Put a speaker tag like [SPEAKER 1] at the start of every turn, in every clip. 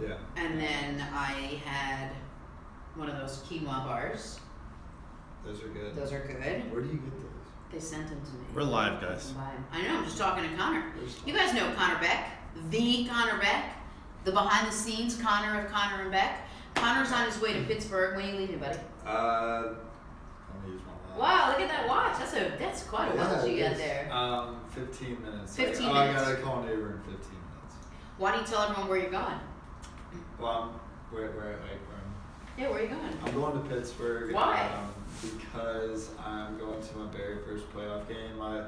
[SPEAKER 1] Yeah.
[SPEAKER 2] And then I had one of those quinoa bars.
[SPEAKER 1] Those are good.
[SPEAKER 2] Those are good.
[SPEAKER 1] Where do you get those?
[SPEAKER 2] They sent them to me.
[SPEAKER 3] We're live, guys.
[SPEAKER 2] I know, I'm just talking to Connor. You guys know Connor Beck, the Connor Beck, the behind the scenes Connor of Connor and Beck. Connor's on his way to Pittsburgh. When are you leaving, buddy?
[SPEAKER 1] Let me use my watch.
[SPEAKER 2] Wow, look at that watch. That's quite a watch you got there.
[SPEAKER 1] 15 minutes.
[SPEAKER 2] 15
[SPEAKER 1] I
[SPEAKER 2] minutes.
[SPEAKER 1] gotta call a neighbor in 15 minutes.
[SPEAKER 2] Why do you tell everyone where you're going?
[SPEAKER 1] Well, where
[SPEAKER 2] Yeah, where are you going?
[SPEAKER 1] I'm going to Pittsburgh.
[SPEAKER 2] Why?
[SPEAKER 1] Because I'm going to my very first playoff game. My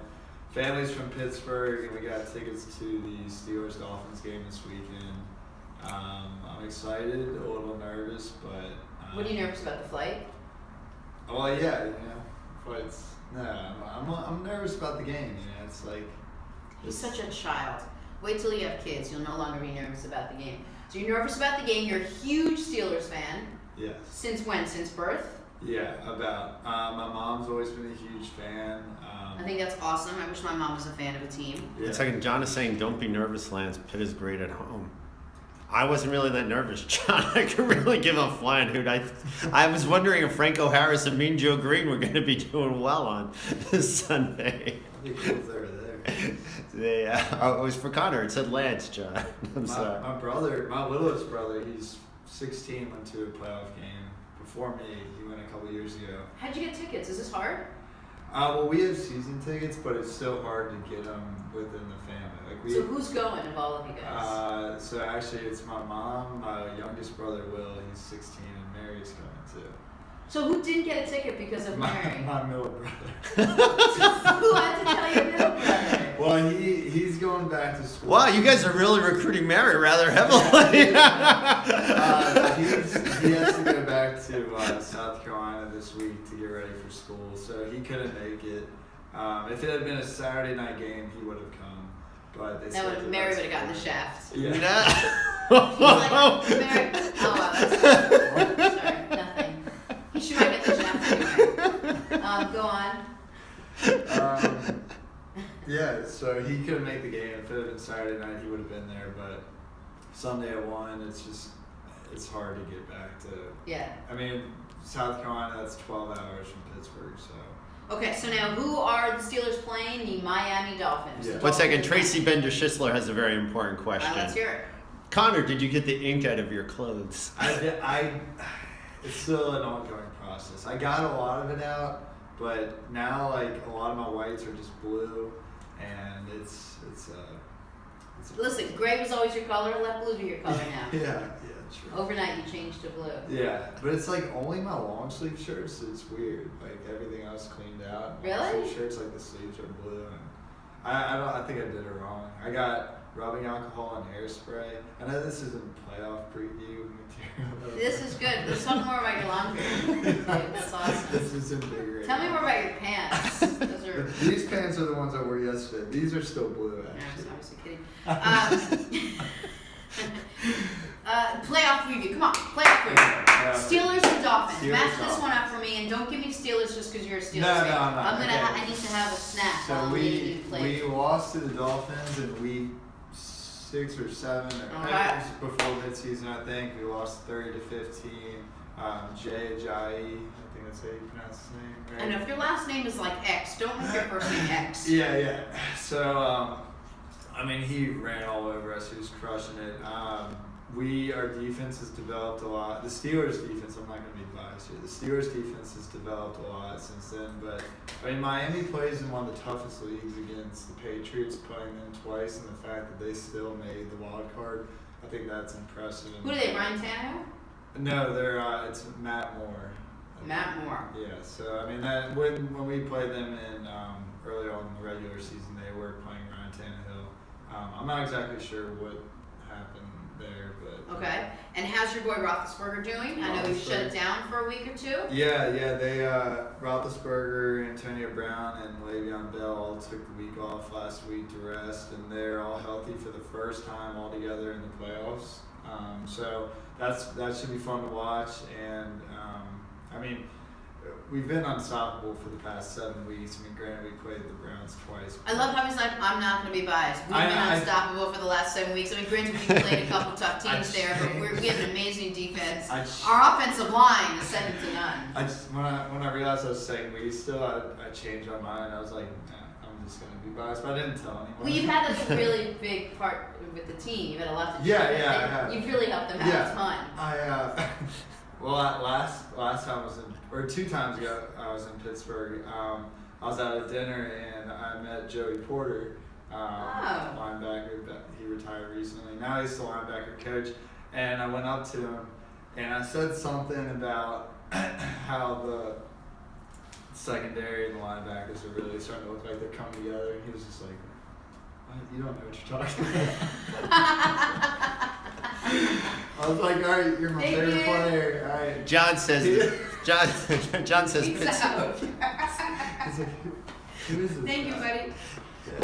[SPEAKER 1] family's from Pittsburgh, and we got tickets to the Steelers-Dolphins game this weekend. I'm excited, a little nervous, but...
[SPEAKER 2] What are you nervous about, the flight?
[SPEAKER 1] Well, yeah, flights... No, I'm nervous about the game, it's like...
[SPEAKER 2] He's such a child. Wait till you have kids, you'll no longer be nervous about the game. So you're nervous about the game, you're a huge Steelers fan.
[SPEAKER 1] Yes.
[SPEAKER 2] Since when? Since birth?
[SPEAKER 1] Yeah, about. My mom's always been a huge fan.
[SPEAKER 2] I think that's awesome. I wish my mom was a fan of a team.
[SPEAKER 1] Yeah.
[SPEAKER 3] It's like John is saying, don't be nervous, Lance. Pitt is great at home. I wasn't really that nervous, John. I could really give a flying hoot. I was wondering if Franco Harris and Mean Joe Green were going to be doing well on this Sunday.
[SPEAKER 1] It'd be cool if they were there.
[SPEAKER 3] It was for Connor. It said Lance, John. I'm sorry.
[SPEAKER 1] My brother, my littlest brother, he's 16, went to a playoff game. Before me, he went a couple years ago.
[SPEAKER 2] How'd you get tickets? Is this hard?
[SPEAKER 1] Well, we have season tickets, but it's still hard to get them within the family.
[SPEAKER 2] So who's going of all of you guys?
[SPEAKER 1] So actually, it's my mom, my youngest brother Will. He's 16, and Mary's coming too.
[SPEAKER 2] So who didn't get a ticket because of Mary?
[SPEAKER 1] My middle brother.
[SPEAKER 2] Who had to tell your middle brother?
[SPEAKER 1] Well, he's going back to school.
[SPEAKER 3] Wow, you guys are really recruiting Mary rather heavily.
[SPEAKER 1] He has to go back to South Carolina this week to get ready for school, so he couldn't make it. If it had been a Saturday night game, he would have come. But they said
[SPEAKER 2] Mary would have gotten the shaft.
[SPEAKER 1] Yeah.
[SPEAKER 2] He's like, Mary. Oh, wow, that's sorry, nothing. He should have get the shaft anyway. Go on.
[SPEAKER 1] Yeah, so he couldn't make the game. If it had been Saturday night, he would have been there. But Sunday at 1, it's hard to get back to.
[SPEAKER 2] Yeah.
[SPEAKER 1] I mean, South Carolina, that's 12 hours from Pittsburgh, so.
[SPEAKER 2] Okay, so now who are the Steelers playing? The Miami Dolphins.
[SPEAKER 1] Yeah.
[SPEAKER 3] 1 second, Tracy Bender-Schistler has a very important question.
[SPEAKER 2] Let's hear it.
[SPEAKER 3] Connor, did you get the ink out of your clothes?
[SPEAKER 1] It's still an ongoing process. I got a lot of it out, but now like a lot of my whites are just blue, and it's
[SPEAKER 2] Listen, gray was always your color. Let blue be your color now.
[SPEAKER 1] yeah, true.
[SPEAKER 2] Overnight, you changed to blue.
[SPEAKER 1] Yeah, but it's like only my long sleeve shirts. So it's weird. Like everything else cleaned out.
[SPEAKER 2] Really?
[SPEAKER 1] Long sleeve shirts, like the sleeves are blue, and I think I did it wrong. I got rubbing alcohol and hairspray. I know this isn't playoff preview material.
[SPEAKER 2] This is good. Let's talk more about your laundry. That's awesome.
[SPEAKER 1] This is invigorating.
[SPEAKER 2] Tell me more about your pants. Those are.
[SPEAKER 1] These pants are the ones I wore yesterday. These are still blue,
[SPEAKER 2] I was
[SPEAKER 1] actually.
[SPEAKER 2] obviously kidding. Playoff preview. Come on, playoff preview. Steelers and Dolphins.
[SPEAKER 1] Steelers,
[SPEAKER 2] Match this
[SPEAKER 1] Dolphins.
[SPEAKER 2] one up for me, and don't give me Steelers just because you're a Steelers
[SPEAKER 1] No,
[SPEAKER 2] fan.
[SPEAKER 1] no, I'm not.
[SPEAKER 2] I'm gonna.
[SPEAKER 1] Okay.
[SPEAKER 2] I need to have a snack
[SPEAKER 1] So
[SPEAKER 2] while
[SPEAKER 1] we
[SPEAKER 2] play.
[SPEAKER 1] lost to the Dolphins in week 6 or 7, or
[SPEAKER 2] Okay.
[SPEAKER 1] before midseason, I think. We lost 30-15. Jay Ajayi, I think that's how you pronounce his name, right?
[SPEAKER 2] And if your last name is like X, don't make your first name X.
[SPEAKER 1] Yeah. So, I mean, he ran all over us. He was crushing it. Our defense has developed a lot. The Steelers' defense, I'm not going to be biased here. The Steelers' defense has developed a lot since then. But, I mean, Miami plays in one of the toughest leagues against the Patriots, playing them twice, and the fact that they still made the wild card, I think that's impressive.
[SPEAKER 2] Who are they? Ryan Tannehill?
[SPEAKER 1] No, it's Matt Moore.
[SPEAKER 2] Matt Moore.
[SPEAKER 1] Yeah, so I mean that when we played them in early on in the regular season, they were playing Ryan Tannehill. I'm not exactly sure what happened there, but
[SPEAKER 2] Okay. And how's your boy Roethlisberger doing? I know you shut it down for a week or two.
[SPEAKER 1] Yeah, they Roethlisberger, Antonio Brown, and Le'Veon Bell all took the week off last week to rest, and they're all healthy for the first time all together in the playoffs. So that should be fun to watch, and I mean, we've been unstoppable for the past 7 weeks. I mean, granted, we played the Browns twice.
[SPEAKER 2] I love how he's like, I'm not going to be biased. We've been unstoppable for the last 7 weeks. I mean, granted, we played a couple tough teams there, but we have an amazing defense. Our offensive line is second to none.
[SPEAKER 1] When I realized I was saying we still, I changed my mind. I was like, nah, I'm just going to be biased, but I didn't tell anyone.
[SPEAKER 2] Well, you've had a really big part with the team. You've had a lot to do.
[SPEAKER 1] Yeah, I have.
[SPEAKER 2] You've really helped them have a ton.
[SPEAKER 1] Well, last time I was in, or 2 times ago, I was in Pittsburgh. I was at a dinner and I met Joey Porter, linebacker. He retired recently. Now he's the linebacker coach. And I went up to him and I said something about how the secondary and the linebackers are really starting to look like they're coming together. And he was just like, "What? You don't know what you're talking about." I was like, all right, you're my favorite player. All right.
[SPEAKER 3] John says John says
[SPEAKER 2] Peace
[SPEAKER 3] Pitt's.
[SPEAKER 2] out.
[SPEAKER 1] He's like, who is this
[SPEAKER 2] Thank you,
[SPEAKER 1] guy?
[SPEAKER 2] buddy.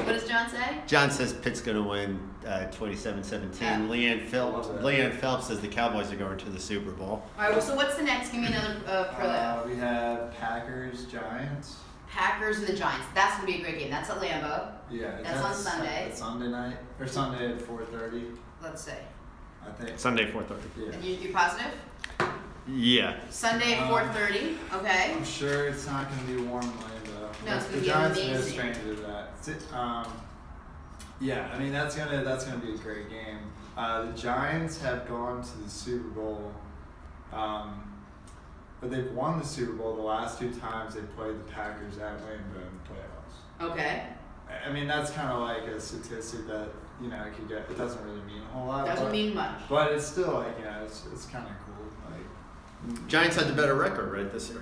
[SPEAKER 2] What does John say?
[SPEAKER 3] John says Pitt's going to win 27-17.
[SPEAKER 2] Yeah.
[SPEAKER 3] Leanne Phelps says the Cowboys are going to the Super Bowl.
[SPEAKER 2] All right, well, so what's the next? Give me another prelay.
[SPEAKER 1] We have Packers, Giants.
[SPEAKER 2] Packers and the Giants. That's going to be a great game. That's at Lambeau.
[SPEAKER 1] Yeah.
[SPEAKER 2] That's on Sunday.
[SPEAKER 1] That's Sunday night. Or Sunday at 4:30.
[SPEAKER 2] Let's say.
[SPEAKER 1] I think.
[SPEAKER 3] Sunday 4:30.
[SPEAKER 1] Yeah.
[SPEAKER 2] And you're positive?
[SPEAKER 3] Yeah.
[SPEAKER 2] Sunday at 4:30. Okay.
[SPEAKER 1] I'm sure it's not going to be warm in Lambeau.
[SPEAKER 2] No, it's going to
[SPEAKER 1] the
[SPEAKER 2] be
[SPEAKER 1] Giants
[SPEAKER 2] amazing.
[SPEAKER 1] are no stranger to that. Yeah, I mean that's gonna be a great game. The Giants have gone to the Super Bowl, but they've won the Super Bowl the last 2 times they played the Packers at Lambeau in the playoffs.
[SPEAKER 2] Okay.
[SPEAKER 1] I mean that's kind of like a statistic that it could get. It doesn't really mean a whole lot.
[SPEAKER 2] Doesn't mean much.
[SPEAKER 1] But it's still like it's kind of cool. Like
[SPEAKER 3] Giants had the better record, right, this year?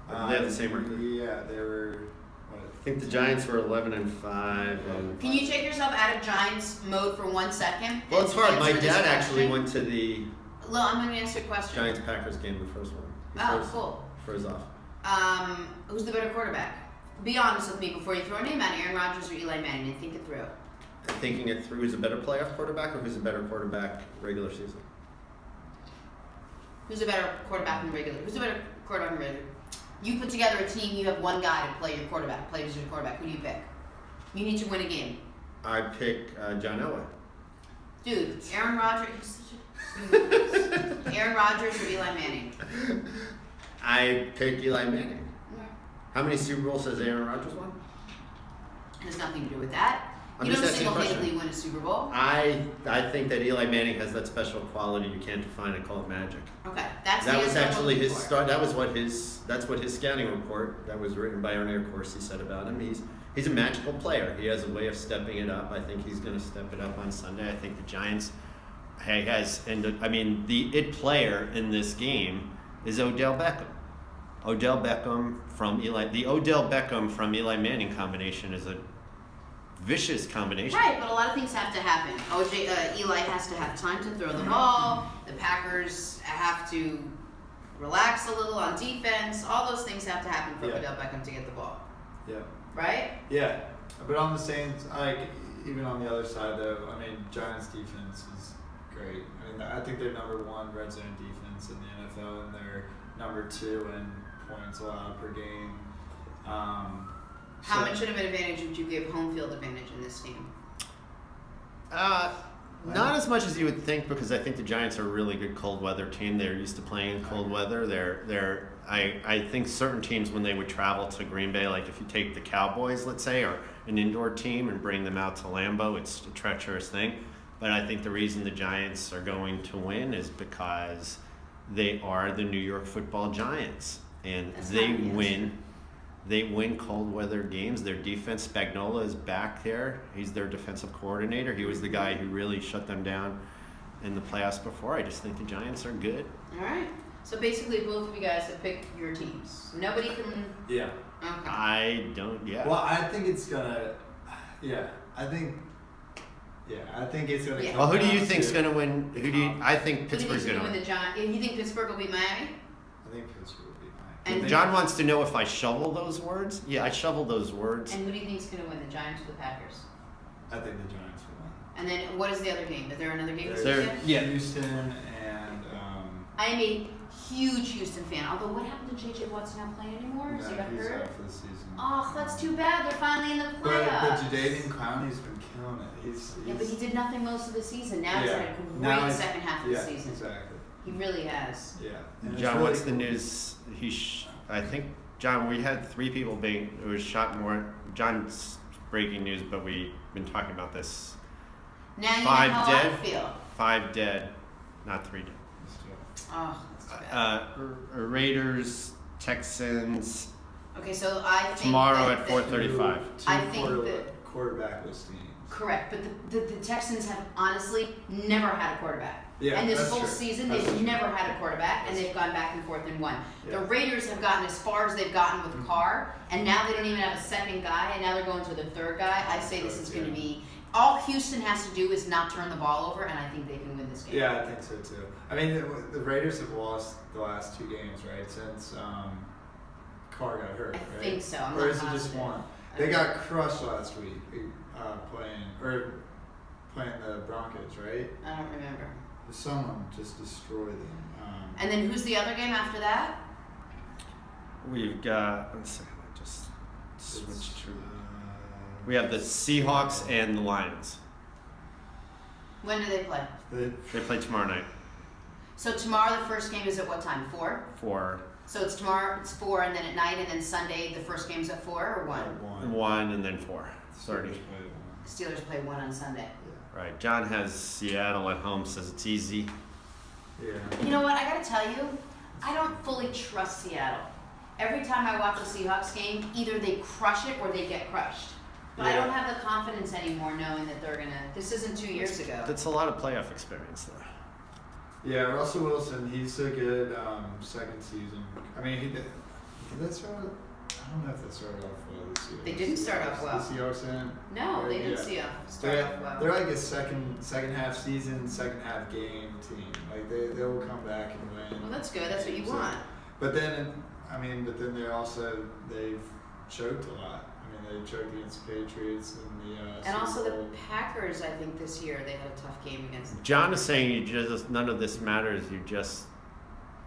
[SPEAKER 3] They had the same record.
[SPEAKER 1] Yeah, they were.
[SPEAKER 3] I think the Giants were 11-5.
[SPEAKER 2] Can you take yourself out of Giants mode for 1 second?
[SPEAKER 3] Well, it's hard. My
[SPEAKER 2] Answer this
[SPEAKER 3] dad actually
[SPEAKER 2] question?
[SPEAKER 3] went to the
[SPEAKER 2] Well, I'm going to ask you a question.
[SPEAKER 3] Giants-Packers game, the first one.
[SPEAKER 2] Cool.
[SPEAKER 3] Froze off.
[SPEAKER 2] Who's the better quarterback? Be honest with me before you throw a name out, Aaron Rodgers or Eli Manning, and think it through.
[SPEAKER 3] Thinking it through, who's a better playoff quarterback or who's a better quarterback regular season?
[SPEAKER 2] Who's a better quarterback in the regular? Who's a better quarterback in the regular? You put together a team, you have one guy to play your quarterback, play as your quarterback. Who do you pick? You need to win a game.
[SPEAKER 3] I pick John Elway.
[SPEAKER 2] Dude, Aaron Rodgers. Aaron Rodgers or Eli Manning?
[SPEAKER 3] I pick Eli Manning. How many Super Bowls has Aaron Rodgers won?
[SPEAKER 2] Has nothing to do with that.
[SPEAKER 3] I'm
[SPEAKER 2] You
[SPEAKER 3] just
[SPEAKER 2] don't
[SPEAKER 3] asking a question.
[SPEAKER 2] single-handedly win a Super Bowl.
[SPEAKER 3] I think that Eli Manning has that special quality you can't define and call it magic.
[SPEAKER 2] Okay, that's the
[SPEAKER 3] That was
[SPEAKER 2] answer I'm
[SPEAKER 3] actually
[SPEAKER 2] looking
[SPEAKER 3] his
[SPEAKER 2] for.
[SPEAKER 3] start. That's what his scouting report that was written by Aaron Corsi said about him. He's a magical player. He has a way of stepping it up. I think he's going to step it up on Sunday. I think the Giants the it player in this game is Odell Beckham. The Odell Beckham from Eli Manning combination is a vicious combination.
[SPEAKER 2] Right, but a lot of things have to happen. Eli has to have time to throw the ball. The Packers have to relax a little on defense. All those things have to happen for Odell Beckham to get the ball.
[SPEAKER 1] Yeah.
[SPEAKER 2] Right?
[SPEAKER 1] Yeah, but on the same, even on the other side though, I mean, Giants defense is great. I mean, I think they're number 1 red zone defense in the NFL, and they're number 2 in points allowed per game.
[SPEAKER 2] How much of an advantage would you give home field advantage in this team?
[SPEAKER 3] Not as much as you would think, because I think the Giants are a really good cold weather team. They're used to playing in cold weather. I think certain teams, when they would travel to Green Bay, like if you take the Cowboys, let's say, or an indoor team and bring them out to Lambeau, it's a treacherous thing. But I think the reason the Giants are going to win is because they are the New York Football Giants, and They win cold weather games. Their defense, Spagnuolo is back there. He's their defensive coordinator. He was the guy who really shut them down in the playoffs before. I just think the Giants are good.
[SPEAKER 2] All right. So basically, both of you guys have picked your teams. Nobody can.
[SPEAKER 1] Yeah.
[SPEAKER 2] Okay.
[SPEAKER 3] I don't. Yeah.
[SPEAKER 1] Well, I think it's gonna. Yeah, I think it's gonna.
[SPEAKER 2] Yeah.
[SPEAKER 1] Come
[SPEAKER 3] Well, who do you
[SPEAKER 1] down
[SPEAKER 3] think's
[SPEAKER 1] to-
[SPEAKER 3] going to win? I think
[SPEAKER 2] Who do you
[SPEAKER 3] Pittsburgh's
[SPEAKER 2] think's
[SPEAKER 3] going to
[SPEAKER 2] win
[SPEAKER 3] win.
[SPEAKER 2] the Giants? You think Pittsburgh will beat Miami?
[SPEAKER 1] I think Pittsburgh will be
[SPEAKER 2] And
[SPEAKER 1] mine.
[SPEAKER 3] John wants to know if I shovel those words. Yeah, I shovel those words.
[SPEAKER 2] And who do you think's going to win, the Giants or the Packers?
[SPEAKER 1] I think the Giants will win.
[SPEAKER 2] And then what is the other game? Is there another game this
[SPEAKER 1] There's
[SPEAKER 2] weekend?
[SPEAKER 1] Houston and
[SPEAKER 2] I am a huge Houston fan. Although, what happened to J.J. Watt's not playing anymore? Is he got
[SPEAKER 1] he's
[SPEAKER 2] hurt?
[SPEAKER 1] out for the season.
[SPEAKER 2] Oh, that's too bad. They're finally in the
[SPEAKER 1] But
[SPEAKER 2] playoffs.
[SPEAKER 1] Jadeveon Clowney's been killing it. He's
[SPEAKER 2] Yeah, but he did nothing most of the season. Now he's
[SPEAKER 1] Yeah.
[SPEAKER 2] had a
[SPEAKER 1] Now
[SPEAKER 2] great
[SPEAKER 1] he's-
[SPEAKER 2] second half of the season.
[SPEAKER 1] Exactly.
[SPEAKER 2] He really has.
[SPEAKER 1] Yeah. And it's
[SPEAKER 3] John,
[SPEAKER 1] really
[SPEAKER 3] what's the
[SPEAKER 1] cool.
[SPEAKER 3] news? I think, John, we had 3 people it was shot more. John's breaking news, but we've been talking about this.
[SPEAKER 2] Now you know
[SPEAKER 3] 5
[SPEAKER 2] how
[SPEAKER 3] dead?
[SPEAKER 2] I feel.
[SPEAKER 3] 5 dead, not 3 dead.
[SPEAKER 2] Oh, that's too bad.
[SPEAKER 3] Raiders, Texans,
[SPEAKER 2] Okay, so I think
[SPEAKER 3] tomorrow
[SPEAKER 2] that
[SPEAKER 3] at 4:35.
[SPEAKER 2] I think that-
[SPEAKER 1] quarterbackless teams.
[SPEAKER 2] Correct, but the Texans have honestly never had a quarterback.
[SPEAKER 1] Yeah,
[SPEAKER 2] and this
[SPEAKER 1] that's
[SPEAKER 2] whole
[SPEAKER 1] true.
[SPEAKER 2] season,
[SPEAKER 1] That's
[SPEAKER 2] they've
[SPEAKER 1] true.
[SPEAKER 2] never had a quarterback, and they've gone back and forth and won.
[SPEAKER 1] Yeah.
[SPEAKER 2] The Raiders have gotten as far as they've gotten with Carr, and now they don't even have a second guy, and now they're going to the third guy. I say this is going to be all Houston has to do is not turn the ball over, and I think they can win this game.
[SPEAKER 1] Yeah, I think so too. I mean, the Raiders have lost the last 2 games, right? Since Carr got hurt,
[SPEAKER 2] I
[SPEAKER 1] right?
[SPEAKER 2] think so. I'm
[SPEAKER 1] or
[SPEAKER 2] not
[SPEAKER 1] is it just
[SPEAKER 2] positive.
[SPEAKER 1] one? They got crushed last week playing the Broncos, right?
[SPEAKER 2] I don't remember.
[SPEAKER 1] Someone just destroyed them.
[SPEAKER 2] And then who's the other game after that?
[SPEAKER 3] We've got, one second, I just switched to.
[SPEAKER 1] uh,
[SPEAKER 3] We have the Seahawks and the Lions.
[SPEAKER 2] When do they play?
[SPEAKER 3] They play tomorrow night
[SPEAKER 2] So tomorrow the first game is at what time? 4?
[SPEAKER 3] for
[SPEAKER 2] So it's tomorrow, it's 4, and then at night, and then Sunday the first game's at 4 or 1?
[SPEAKER 3] 1 and then 4:30.
[SPEAKER 2] Steelers play 1 on Sunday.
[SPEAKER 3] Right. John has Seattle at home, says it's easy.
[SPEAKER 1] Yeah.
[SPEAKER 2] You know what? I gotta tell you, I don't fully trust Seattle. Every time I watch a Seahawks game, either they crush it or they get crushed. But I
[SPEAKER 1] Yeah.
[SPEAKER 2] don't have the confidence anymore knowing that they're gonna. This isn't 2 years ago.
[SPEAKER 3] That's a lot of playoff experience, though.
[SPEAKER 1] Yeah, Russell Wilson, he's a good second season. I mean, did that start? I don't know if that started off well this year.
[SPEAKER 2] They didn't start off well.
[SPEAKER 1] The Seahawks didn't.
[SPEAKER 2] No, they didn't
[SPEAKER 1] Yeah.
[SPEAKER 2] start off well.
[SPEAKER 1] They're like a second half season, second half game team. Like they will come back and win.
[SPEAKER 2] Well, that's good. That's what you
[SPEAKER 1] So-
[SPEAKER 2] want.
[SPEAKER 1] But then they've choked a lot. I mean, they choked against the Patriots and the.
[SPEAKER 2] And
[SPEAKER 1] Super
[SPEAKER 2] also the
[SPEAKER 1] Bowl.
[SPEAKER 2] Packers, I think this year they had a tough game against.
[SPEAKER 3] John is saying none of this matters. You just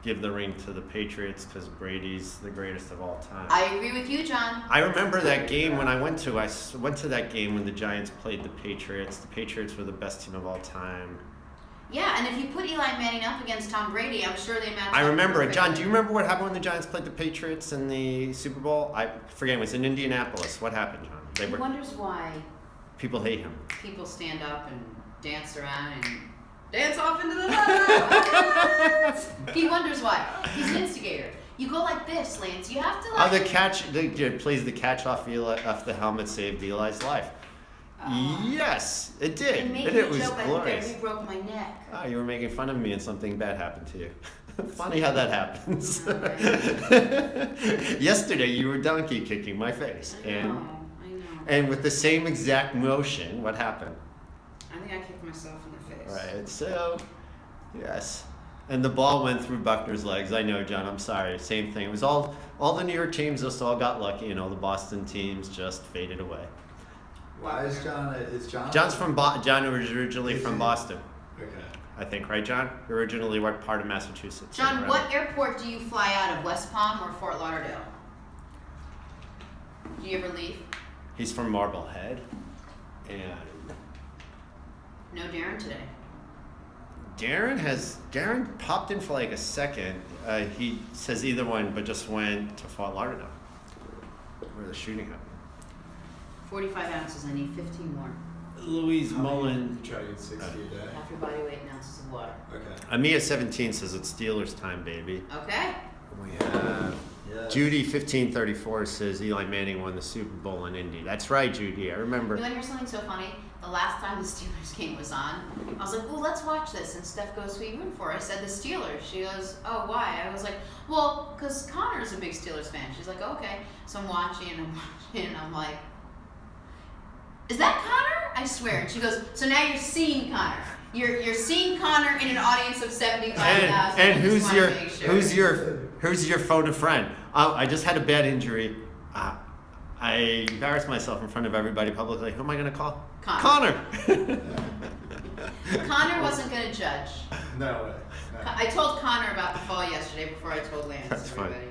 [SPEAKER 3] give the ring to the Patriots because Brady's the greatest of all time.
[SPEAKER 2] I agree with you, John.
[SPEAKER 3] I remember that game when I went to that game when the Giants played the Patriots. The Patriots were the best team of all time.
[SPEAKER 2] Yeah, and if you put Eli Manning up against Tom Brady, I'm sure they match up.
[SPEAKER 3] I remember it.
[SPEAKER 2] perfectly.
[SPEAKER 3] John, do you remember what happened when the Giants played the Patriots in the Super Bowl? I forget. It was in Indianapolis. What happened, John?
[SPEAKER 2] He wonders why
[SPEAKER 3] People hate him.
[SPEAKER 2] people stand up and dance around and dance off into the night. He wonders why. He's an instigator. You go like this, Lance. You have to
[SPEAKER 3] Oh,
[SPEAKER 2] like.
[SPEAKER 3] the catch! It plays the catch off the helmet saved Eli's life. Yes, it
[SPEAKER 2] They
[SPEAKER 3] did.
[SPEAKER 2] made
[SPEAKER 3] And
[SPEAKER 2] me
[SPEAKER 3] it was
[SPEAKER 2] joke. I
[SPEAKER 3] glorious.
[SPEAKER 2] barely broke my neck.
[SPEAKER 3] Oh, you were making fun of me and something bad happened to you. Funny how that happens. Yesterday you were donkey kicking my face,
[SPEAKER 2] I know.
[SPEAKER 3] and with the same exact motion, what happened?
[SPEAKER 2] I think I kicked myself in the face.
[SPEAKER 3] Right. So, yes. And the ball went through Buckner's legs. I know, John. I'm sorry. Same thing. It was all the New York teams just all got lucky, and all the Boston teams just faded away.
[SPEAKER 1] Why is John?
[SPEAKER 3] John's from John was originally
[SPEAKER 1] Is
[SPEAKER 3] from
[SPEAKER 1] he?
[SPEAKER 3] Boston,
[SPEAKER 1] Okay.
[SPEAKER 3] I think, right, John? Originally, what part of Massachusetts?
[SPEAKER 2] John,
[SPEAKER 3] Right.
[SPEAKER 2] what airport do you fly out of? West Palm or Fort Lauderdale? Do you ever leave?
[SPEAKER 3] He's from Marblehead, and
[SPEAKER 2] No Darren today.
[SPEAKER 3] Darren popped in for like a second. He says either one, but just went to Fort Lauderdale, where the shooting happened.
[SPEAKER 2] 45 ounces. I need 15 more.
[SPEAKER 3] Louise Mullen.
[SPEAKER 1] You try to get 60 a day.
[SPEAKER 2] Half your body weight in ounces of water.
[SPEAKER 1] Okay.
[SPEAKER 3] Amia17 says it's Steelers time, baby.
[SPEAKER 2] Okay.
[SPEAKER 3] We have Judy1534 says Eli Manning won the Super Bowl in Indy. That's right, Judy. I remember.
[SPEAKER 2] You want to hear something so funny? The last time the Steelers game was on, I was like, "Well, let's watch this." And Steph goes, "Who are you rooting for?" I said, "The Steelers." She goes, "Oh, why?" I was like, "Well, because Connor's a big Steelers fan." She's like, "Oh, okay." So I'm watching, and I'm like, "Is that Connor?" I swear. And she goes, "So now you're seeing Connor. You're seeing Connor in an audience of 75,000."
[SPEAKER 3] And who's your phone a friend? Oh, I just had a bad injury. I embarrassed myself in front of everybody publicly. Who am I going to call?
[SPEAKER 2] Connor. Connor wasn't gonna judge.
[SPEAKER 1] No way. No.
[SPEAKER 2] I told Connor about the fall yesterday before I told Lance.
[SPEAKER 3] That's fine.
[SPEAKER 2] Everybody.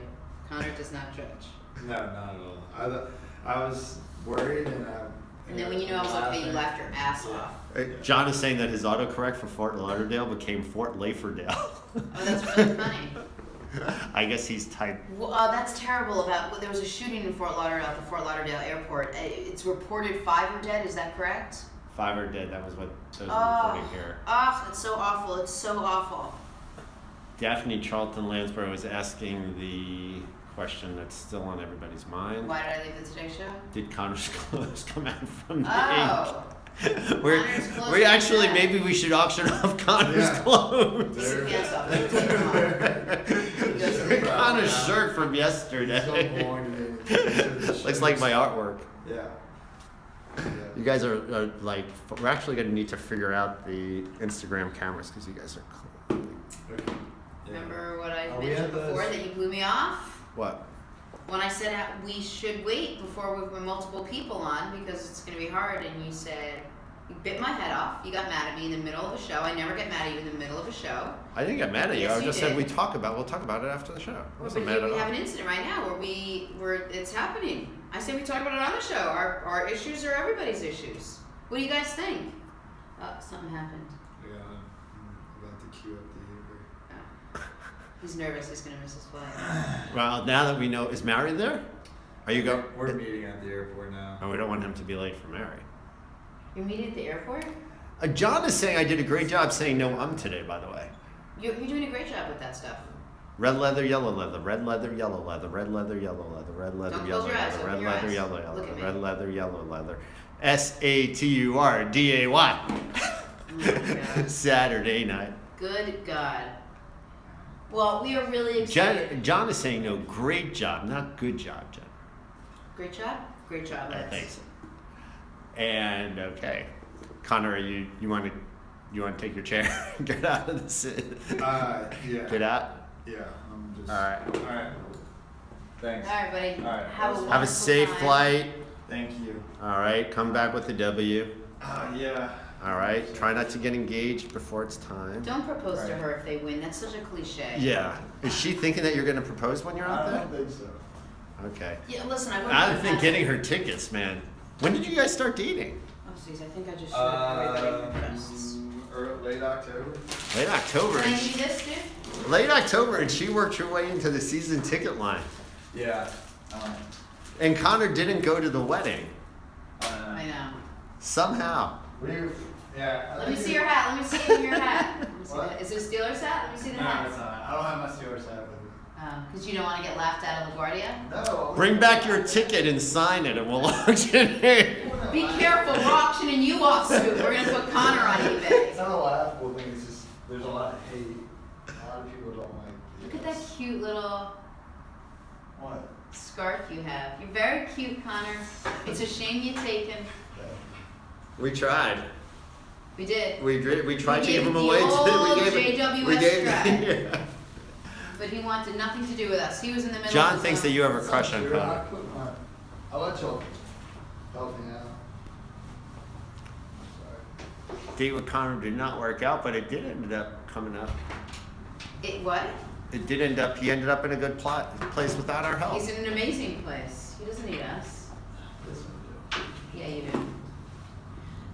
[SPEAKER 2] Connor does not judge.
[SPEAKER 1] No, not at all. I was worried and
[SPEAKER 2] And then when you know I was okay, you laughed your ass off.
[SPEAKER 3] John is saying that his autocorrect for Fort Lauderdale became Fort Lauderdale.
[SPEAKER 2] Oh, that's really funny.
[SPEAKER 3] I guess he's typed.
[SPEAKER 2] Well, that's terrible. There was a shooting in Fort Lauderdale at the Fort Lauderdale airport. It's reported 5 are dead. Is that correct?
[SPEAKER 3] 5 are dead. That was what was reported here.
[SPEAKER 2] Oh, it's so awful. It's so awful.
[SPEAKER 3] Daphne Charlton Lansborough is asking the question that's still on everybody's mind.
[SPEAKER 2] Why did I leave the Today Show?
[SPEAKER 3] Did Connor's clothes come out from the
[SPEAKER 2] Oh.
[SPEAKER 3] ink?
[SPEAKER 2] Connor's clothes
[SPEAKER 3] We actually,
[SPEAKER 2] are
[SPEAKER 3] maybe we should auction off Connor's clothes.
[SPEAKER 2] Take your pants off. Take them off.
[SPEAKER 3] Connor's shirt from yesterday. Looks like my artwork.
[SPEAKER 1] Yeah.
[SPEAKER 3] You guys are like, we're actually going to need to figure out the Instagram cameras because you guys are cool.
[SPEAKER 1] Okay.
[SPEAKER 2] Remember what I
[SPEAKER 1] We
[SPEAKER 2] mentioned
[SPEAKER 1] had those-
[SPEAKER 2] before that you blew me off?
[SPEAKER 3] What?
[SPEAKER 2] When I said we should wait before we put multiple people on because it's going to be hard, and you said, you bit my head off. You got mad at me in the middle of a show. I never get mad at you in the middle of a show.
[SPEAKER 3] I didn't get mad at you.
[SPEAKER 2] Yes,
[SPEAKER 3] I
[SPEAKER 2] you
[SPEAKER 3] just
[SPEAKER 2] did.
[SPEAKER 3] said we'll talk about it after the show. I
[SPEAKER 2] But
[SPEAKER 3] wasn't
[SPEAKER 2] here
[SPEAKER 3] mad
[SPEAKER 2] we
[SPEAKER 3] at
[SPEAKER 2] have
[SPEAKER 3] all.
[SPEAKER 2] an incident right now where it's happening. I say we talk about it on the show. Our issues are everybody's issues. What do you guys think? Oh, something happened.
[SPEAKER 1] Yeah, I'm about to queue up the Uber.
[SPEAKER 2] Oh. He's nervous. He's going to miss his flight.
[SPEAKER 3] Well, now that we know, is Mary there? Are you go?
[SPEAKER 1] We're meeting at the airport now.
[SPEAKER 3] Oh, we don't want him to be late for Mary.
[SPEAKER 2] You're meeting at the airport?
[SPEAKER 3] John is saying I did a great job saying no today, by the way.
[SPEAKER 2] You're doing a great job with that stuff.
[SPEAKER 3] Red leather, yellow leather, red leather, yellow leather, red leather, yellow leather, red leather,
[SPEAKER 2] Don't
[SPEAKER 3] yellow
[SPEAKER 2] close your eyes,
[SPEAKER 3] leather,
[SPEAKER 2] open
[SPEAKER 3] red
[SPEAKER 2] your
[SPEAKER 3] leather,
[SPEAKER 2] eyes.
[SPEAKER 3] yellow
[SPEAKER 2] Look
[SPEAKER 3] leather,
[SPEAKER 2] at me.
[SPEAKER 3] red leather, yellow leather. SATURDAY.
[SPEAKER 2] Oh my God.
[SPEAKER 3] Saturday night.
[SPEAKER 2] Good God. Well, we are really excited.
[SPEAKER 3] John is saying no, great job, not good job, John.
[SPEAKER 2] Great job? Great job,
[SPEAKER 3] I
[SPEAKER 2] Lex.
[SPEAKER 3] think so. And okay, Connor, you want to take your chair and get out of this?
[SPEAKER 1] Yeah.
[SPEAKER 3] Get out.
[SPEAKER 1] Yeah. I'm just.
[SPEAKER 3] All right.
[SPEAKER 1] All right. Thanks.
[SPEAKER 2] All right, buddy.
[SPEAKER 1] All right.
[SPEAKER 2] Have a
[SPEAKER 3] Have a
[SPEAKER 2] wonderful
[SPEAKER 3] safe
[SPEAKER 2] time.
[SPEAKER 3] flight.
[SPEAKER 1] Thank you.
[SPEAKER 3] All right, come back with a W.
[SPEAKER 1] Yeah.
[SPEAKER 3] All right, try not to get engaged before it's time.
[SPEAKER 2] Don't propose to
[SPEAKER 1] Right.
[SPEAKER 2] her if they win. That's such a cliche.
[SPEAKER 3] Yeah. Is she thinking that you're going to propose when you're out
[SPEAKER 1] I
[SPEAKER 3] there?
[SPEAKER 1] don't think so.
[SPEAKER 3] Okay.
[SPEAKER 2] Yeah, listen, I wouldn't
[SPEAKER 3] I've
[SPEAKER 2] have
[SPEAKER 3] been
[SPEAKER 2] had-
[SPEAKER 3] getting her tickets, man. When did you guys start dating?
[SPEAKER 2] Oh, jeez, I think I just showed everybody impressed.
[SPEAKER 1] Late October.
[SPEAKER 3] Late October.
[SPEAKER 2] Can I
[SPEAKER 3] And
[SPEAKER 2] give you this, dude?
[SPEAKER 3] late October, and she worked her way into the season ticket line.
[SPEAKER 1] Yeah.
[SPEAKER 3] And Connor didn't go to the wedding.
[SPEAKER 2] I know.
[SPEAKER 3] Somehow.
[SPEAKER 1] Yeah.
[SPEAKER 2] Let me see your hat. Let me see your hat. Let me see
[SPEAKER 1] What?
[SPEAKER 2] that. Is it a Steelers hat? Let me see the
[SPEAKER 1] No,
[SPEAKER 2] hat.
[SPEAKER 1] it's not. I don't have my Steelers hat with me.
[SPEAKER 2] Because you don't want to get laughed at of LaGuardia?
[SPEAKER 1] No.
[SPEAKER 3] Bring back your ticket and sign it, and we'll auction it.
[SPEAKER 2] Be careful, we're auctioning you off soon. We're going to put Connor on
[SPEAKER 1] It's
[SPEAKER 2] eBay.
[SPEAKER 1] not a laughable thing. It's just there's a lot of hate. A lot of people don't like.
[SPEAKER 2] Look at that cute little
[SPEAKER 1] What?
[SPEAKER 2] scarf you have. You're very cute, Connor. It's a shame you taken.
[SPEAKER 3] We tried.
[SPEAKER 2] We did.
[SPEAKER 3] We tried to
[SPEAKER 2] gave
[SPEAKER 3] give him
[SPEAKER 2] the
[SPEAKER 3] away.
[SPEAKER 2] old
[SPEAKER 3] We
[SPEAKER 2] JWS
[SPEAKER 3] gave.
[SPEAKER 2] strap.
[SPEAKER 3] Yeah.
[SPEAKER 2] But he wanted nothing to do with us. He was in the middle
[SPEAKER 3] John
[SPEAKER 2] of
[SPEAKER 3] thinks that you have a crush on Connor.
[SPEAKER 1] I'll let y'all help me out. Sorry.
[SPEAKER 3] Date with Connor did not work out, but it did end up coming up.
[SPEAKER 2] What?
[SPEAKER 3] It did end up. He ended up in a good place without our help.
[SPEAKER 2] He's in an amazing place. He doesn't need us.
[SPEAKER 1] This one
[SPEAKER 2] Yeah, you do.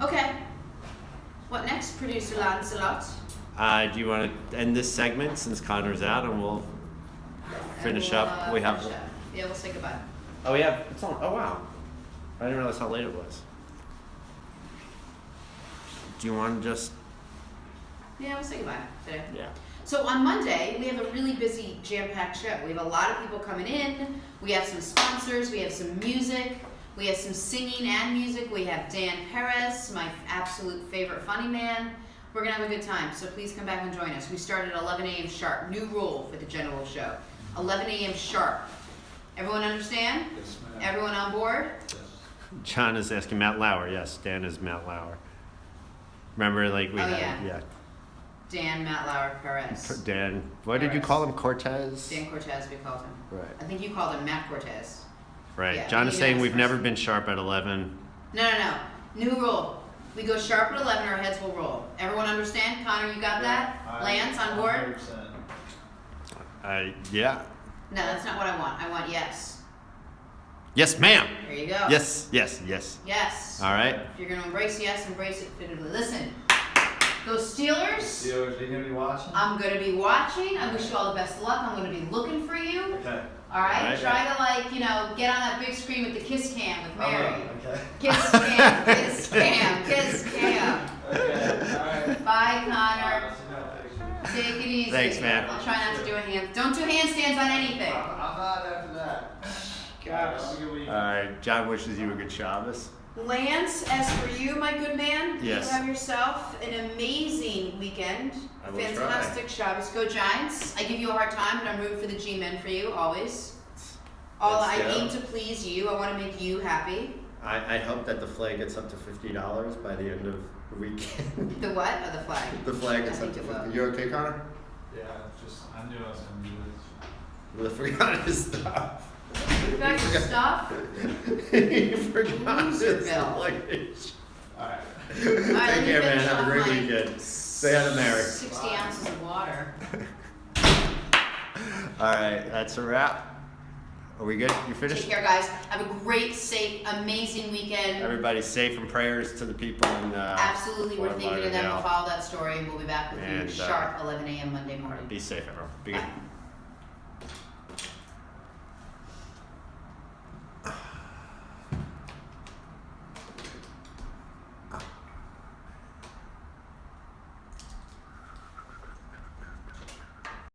[SPEAKER 2] Okay. What next, producer Lancelot?
[SPEAKER 3] Do you want to end this segment since Connor's out, and we'll finish
[SPEAKER 2] And we'll,
[SPEAKER 3] up? We have.
[SPEAKER 2] finish up. Yeah, we'll say goodbye.
[SPEAKER 3] Oh, we have. It's on. Oh, wow. I didn't realize how late it was. Do you want to just?
[SPEAKER 2] Yeah, we'll say goodbye today.
[SPEAKER 3] Yeah.
[SPEAKER 2] So on Monday, we have a really busy, jam-packed show. We have a lot of people coming in. We have some sponsors. We have some music. We have some singing and music. We have Dan Perez, my absolute favorite funny man. We're going to have a good time, so please come back and join us. We start at 11 a.m. sharp. New rule for the general show. 11 a.m. sharp. Everyone understand?
[SPEAKER 1] Yes, ma'am.
[SPEAKER 2] Everyone on board?
[SPEAKER 1] Yes.
[SPEAKER 3] John is asking Matt Lauer. Yes, Dan is Matt Lauer. Remember, like we
[SPEAKER 2] Oh,
[SPEAKER 3] had.
[SPEAKER 2] yeah. Dan Matt Lauer Perez.
[SPEAKER 3] Dan. What did you
[SPEAKER 2] Perez.
[SPEAKER 3] call him? Cortez.
[SPEAKER 2] Dan Cortez, we called him.
[SPEAKER 3] Right.
[SPEAKER 2] I think you called him Matt Cortez.
[SPEAKER 3] Right.
[SPEAKER 2] Yeah,
[SPEAKER 3] John is
[SPEAKER 2] you
[SPEAKER 3] saying
[SPEAKER 2] asked
[SPEAKER 3] we've
[SPEAKER 2] first.
[SPEAKER 3] never been sharp at 11.
[SPEAKER 2] No. New rule. We go sharp at 11, our heads will roll. Everyone understand? Connor, you got that? Lance, on board?
[SPEAKER 1] 100%.
[SPEAKER 3] Yeah.
[SPEAKER 2] No, that's not what I want. I want yes.
[SPEAKER 3] Yes, ma'am.
[SPEAKER 2] There you go.
[SPEAKER 3] Yes, yes, yes.
[SPEAKER 2] Yes.
[SPEAKER 3] All right.
[SPEAKER 2] If you're going to embrace yes, embrace it fittingly. Listen, go Steelers.
[SPEAKER 1] Steelers, are you going to be watching?
[SPEAKER 2] I'm going to be watching. I wish you all the best of luck. I'm going to be looking for you.
[SPEAKER 1] Okay.
[SPEAKER 2] All right?
[SPEAKER 3] All right.
[SPEAKER 2] Try to, like, you know, get on that big screen with the kiss cam with Mary.
[SPEAKER 1] Okay.
[SPEAKER 2] Kiss cam, kiss cam, kiss cam.
[SPEAKER 1] Okay, alright.
[SPEAKER 2] Bye, Connor. Take it easy.
[SPEAKER 3] Thanks, man.
[SPEAKER 2] I'll try not to do a hand. Don't do handstands on anything.
[SPEAKER 1] I'm not after that.
[SPEAKER 2] Gosh.
[SPEAKER 1] Have a good weekend.
[SPEAKER 3] All right. John wishes you a good Shabbos.
[SPEAKER 2] Lance, as for you, my good man,
[SPEAKER 3] Yes.
[SPEAKER 2] you have yourself an amazing weekend.
[SPEAKER 3] I will
[SPEAKER 2] Fantastic Shabbos. Go Giants. I give you a hard time, but I'm rooting for the G-men for you, always. I
[SPEAKER 3] Let's go.
[SPEAKER 2] aim to please you. I want to make you happy.
[SPEAKER 3] I hope that the flag gets up to $50 by the end of the weekend.
[SPEAKER 2] The what? Or the flag?
[SPEAKER 3] The flag
[SPEAKER 2] I
[SPEAKER 3] gets up
[SPEAKER 2] think
[SPEAKER 3] to
[SPEAKER 2] it will.
[SPEAKER 3] 50. You okay, Connor?
[SPEAKER 1] Yeah, just, I knew I was going to do this.
[SPEAKER 3] Well, I forgot his stuff.
[SPEAKER 2] You got your stuff?
[SPEAKER 3] You forgot his
[SPEAKER 2] Loserville.
[SPEAKER 3] luggage.
[SPEAKER 1] Alright.
[SPEAKER 2] All right,
[SPEAKER 3] Take
[SPEAKER 2] let me
[SPEAKER 3] care, man.
[SPEAKER 2] finish
[SPEAKER 3] Have a
[SPEAKER 2] off
[SPEAKER 3] great
[SPEAKER 2] my
[SPEAKER 3] weekend. Say hi to Mary.
[SPEAKER 2] 60 ounces of water.
[SPEAKER 3] All right, that's a wrap. Are we good? You
[SPEAKER 2] Take
[SPEAKER 3] finished?
[SPEAKER 2] care, guys. Have a great, safe, amazing weekend.
[SPEAKER 3] Everybody safe and prayers to the people in
[SPEAKER 2] Absolutely, we're
[SPEAKER 3] Fort
[SPEAKER 2] thinking of them. We'll
[SPEAKER 3] Lauderdale.
[SPEAKER 2] follow that story, and we'll be back with you
[SPEAKER 3] And,
[SPEAKER 2] sharp 11 a.m. Monday morning.
[SPEAKER 3] Be safe, everyone. Be good.
[SPEAKER 2] Bye.